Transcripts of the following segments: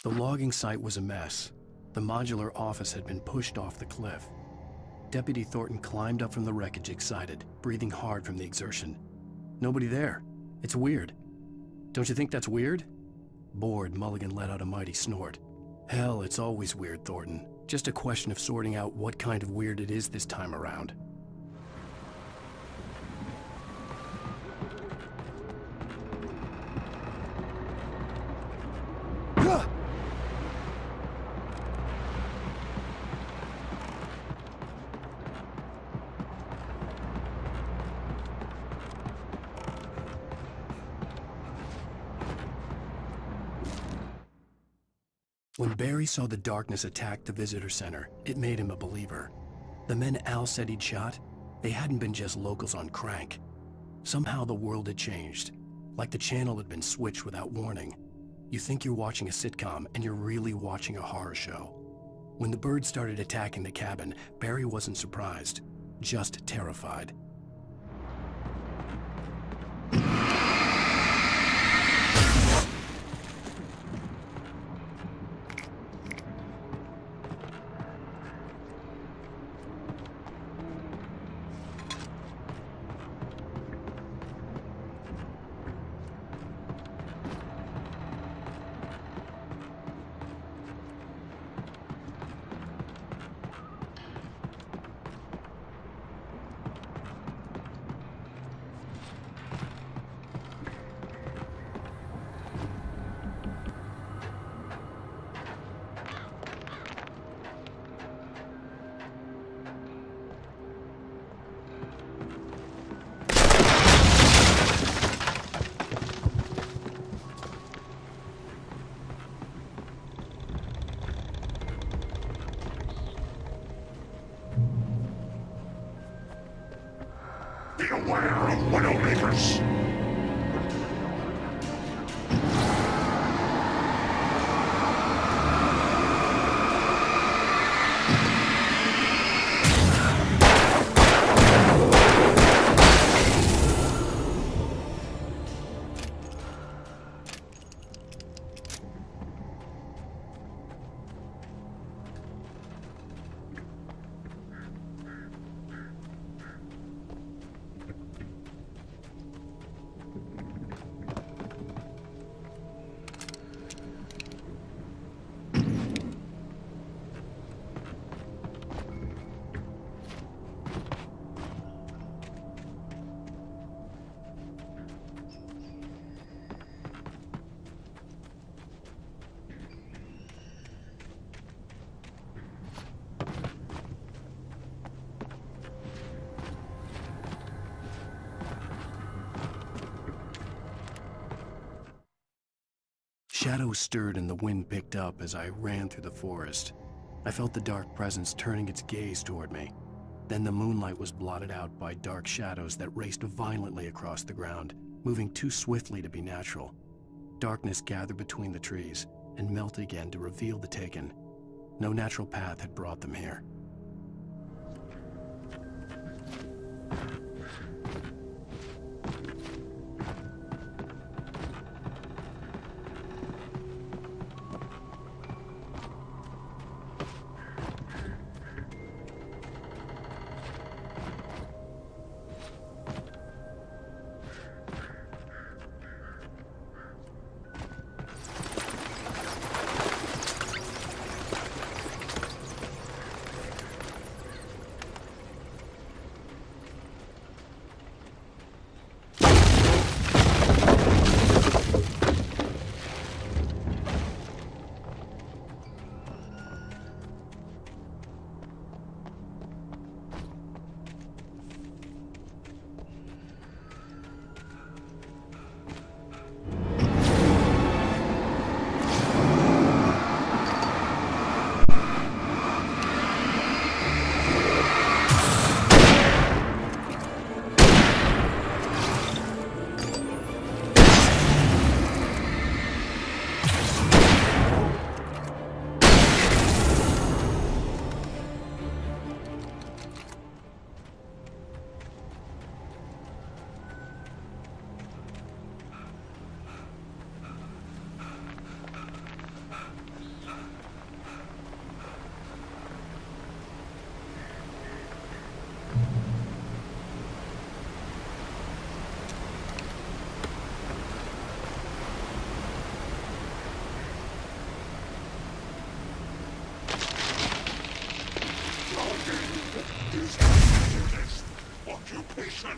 The logging site was a mess. The modular office had been pushed off the cliff. Deputy Thornton climbed up from the wreckage excited, breathing hard from the exertion. Nobody there. It's weird. Don't you think that's weird? Bored, Mulligan let out a mighty snort. Hell, it's always weird, Thornton. Just a question of sorting out what kind of weird it is this time around. When Barry saw the darkness attack the visitor center, it made him a believer. The men Al said he'd shot, they hadn't been just locals on crank. Somehow the world had changed, like the channel had been switched without warning. You think you're watching a sitcom, and you're really watching a horror show. When the birds started attacking the cabin, Barry wasn't surprised, just terrified. Be aware of Widowmakers! Shadows stirred and the wind picked up as I ran through the forest. I felt the dark presence turning its gaze toward me. Then the moonlight was blotted out by dark shadows that raced violently across the ground, moving too swiftly to be natural. Darkness gathered between the trees and melted again to reveal the Taken. No natural path had brought them here. annihilation!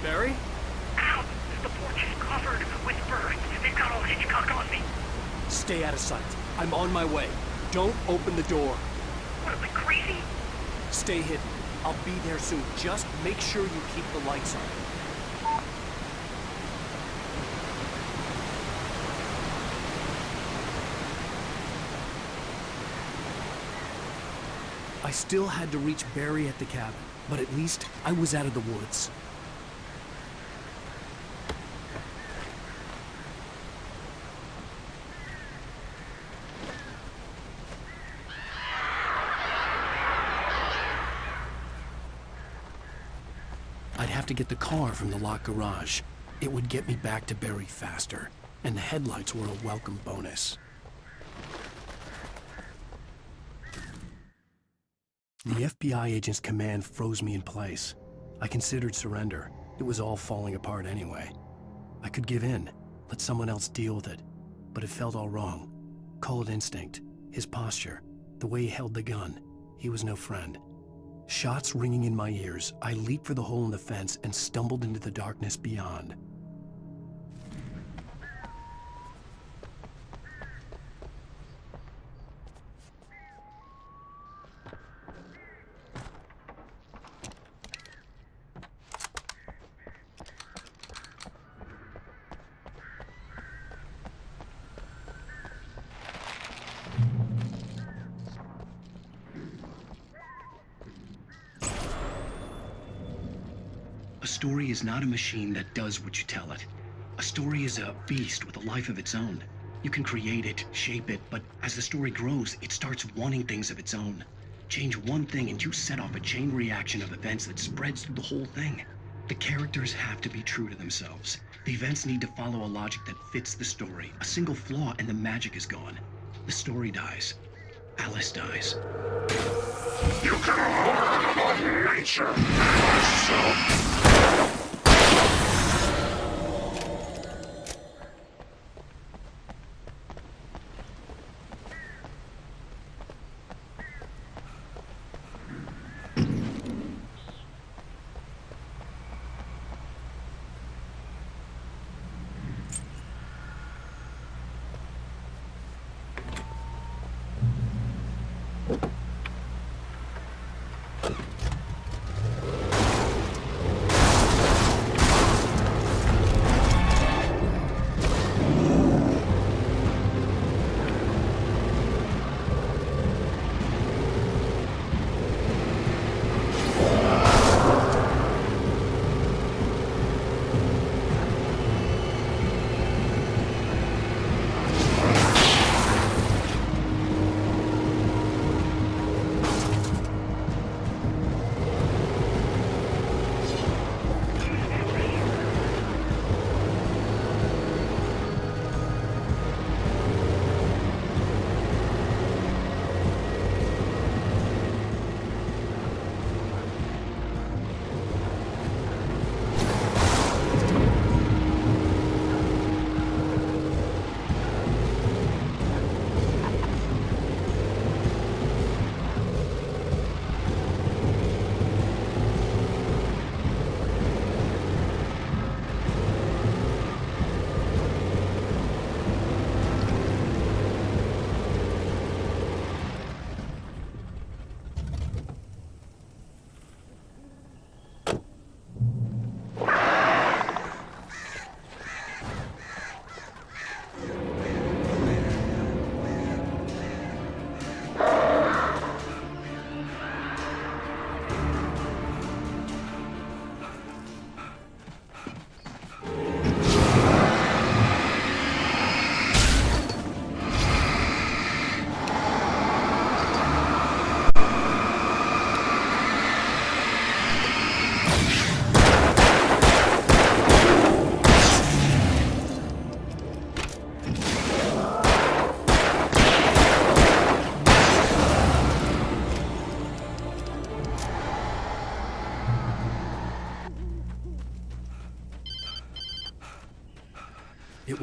Barry? Ow! The porch is covered with birds. They've got all Hitchcock on me. Stay out of sight. I'm on my way. Don't open the door. What, am I crazy? Stay hidden. I'll be there soon. Just make sure you keep the lights on. I still had to reach Barry at the cabin, but at least I was out of the woods. I'd have to get the car from the locked garage. It would get me back to Barry faster, and the headlights were a welcome bonus. The FBI agent's command froze me in place. I considered surrender. It was all falling apart anyway. I could give in, let someone else deal with it, but it felt all wrong. Call it instinct, his posture, the way he held the gun. He was no friend. Shots ringing in my ears, I leaped for the hole in the fence and stumbled into the darkness beyond. A story is not a machine that does what you tell it. A story is a beast with a life of its own. You can create it, shape it, but as the story grows, it starts wanting things of its own. Change one thing and you set off a chain reaction of events that spreads through the whole thing. The characters have to be true to themselves. The events need to follow a logic that fits the story. A single flaw and the magic is gone. The story dies. Alice dies. You can learn about nature and yourself.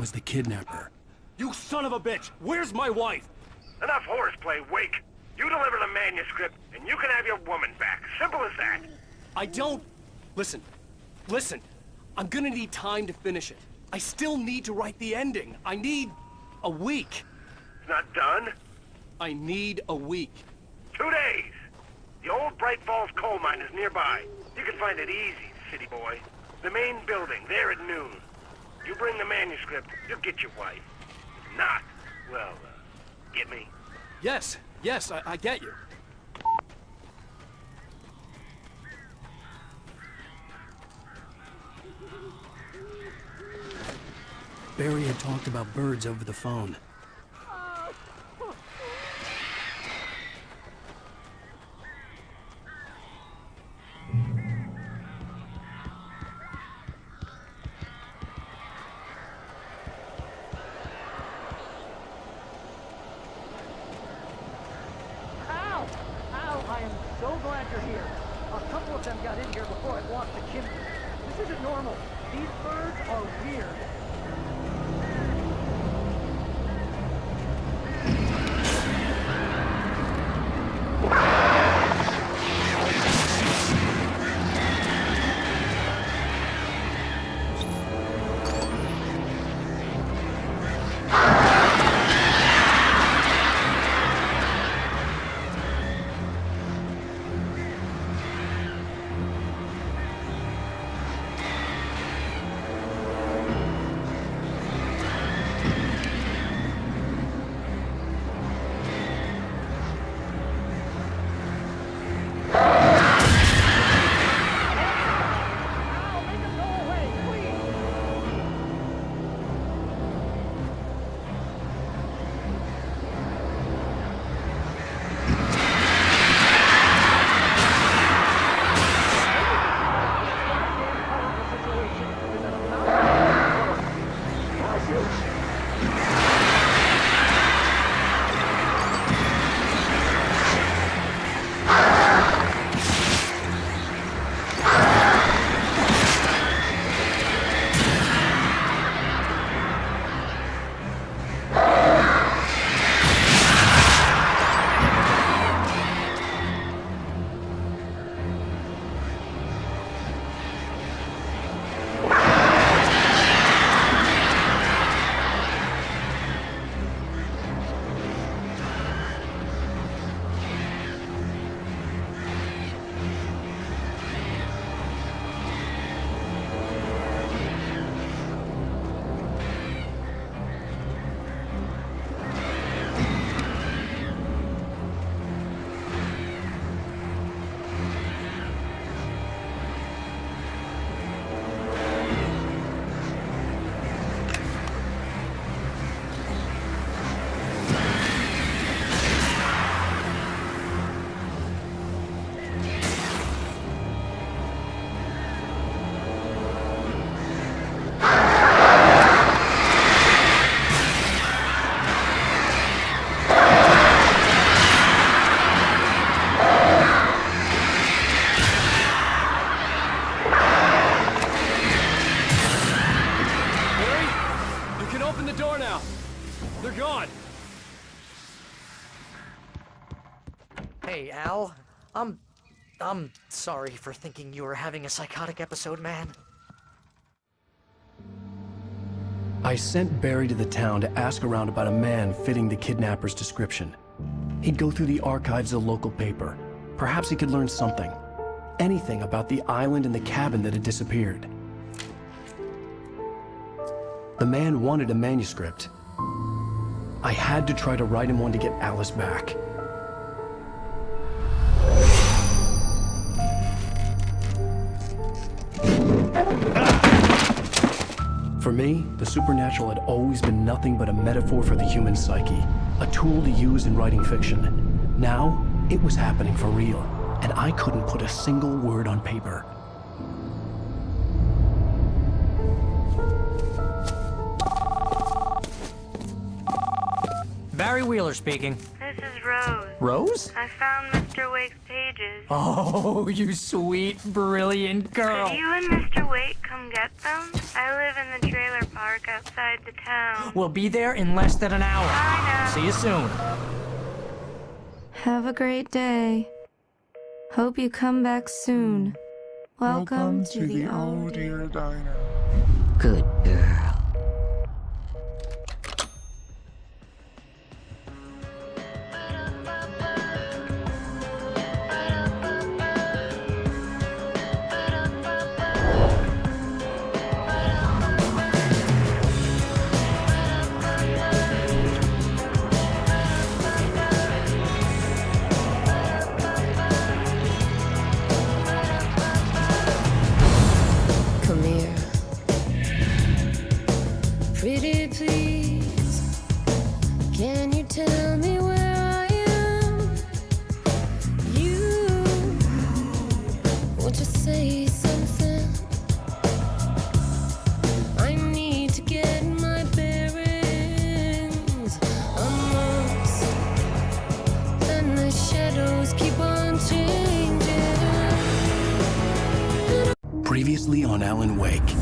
was the kidnapper. You son of a bitch! Where's my wife? Enough horseplay, Wake. You deliver the manuscript, and you can have your woman back. Simple as that. I don't... Listen. Listen. I'm gonna need time to finish it. I still need to write the ending. I need... a week. It's not done. I need a week. 2 days. The old Bright Falls coal mine is nearby. You can find it easy, city boy. The main building, there at noon. You bring the manuscript, you'll get your wife. If not, well, get me? Yes, I get you. Barry had talked about birds over the phone. I am so glad you're here. A couple of them got in here before I walked the chimney. This isn't normal. These birds are weird. Hey, Al. I'm sorry for thinking you were having a psychotic episode, man. I sent Barry to the town to ask around about a man fitting the kidnapper's description. He'd go through the archives of the local paper. Perhaps he could learn something. Anything about the island and the cabin that had disappeared. The man wanted a manuscript. I had to try to write him one to get Alice back. For me, the supernatural had always been nothing but a metaphor for the human psyche, a tool to use in writing fiction. Now, it was happening for real, and I couldn't put a single word on paper. Barry Wheeler speaking. Hey, This is Rose. Rose? I found Mr. Wake's pages. Oh, you sweet, brilliant girl. Could you and Mr. Wake come get them? I live in the trailer park outside the town. We'll be there in less than an hour. Bye now. See you soon. Have a great day. Hope you come back soon. Welcome to the Oh Dear Diner. Good girl. Come here. Pretty please, can you tell me where I am? You, won't you say something? I need to get my bearings amongst, and the shadows keep on changing. Previously on Alan Wake,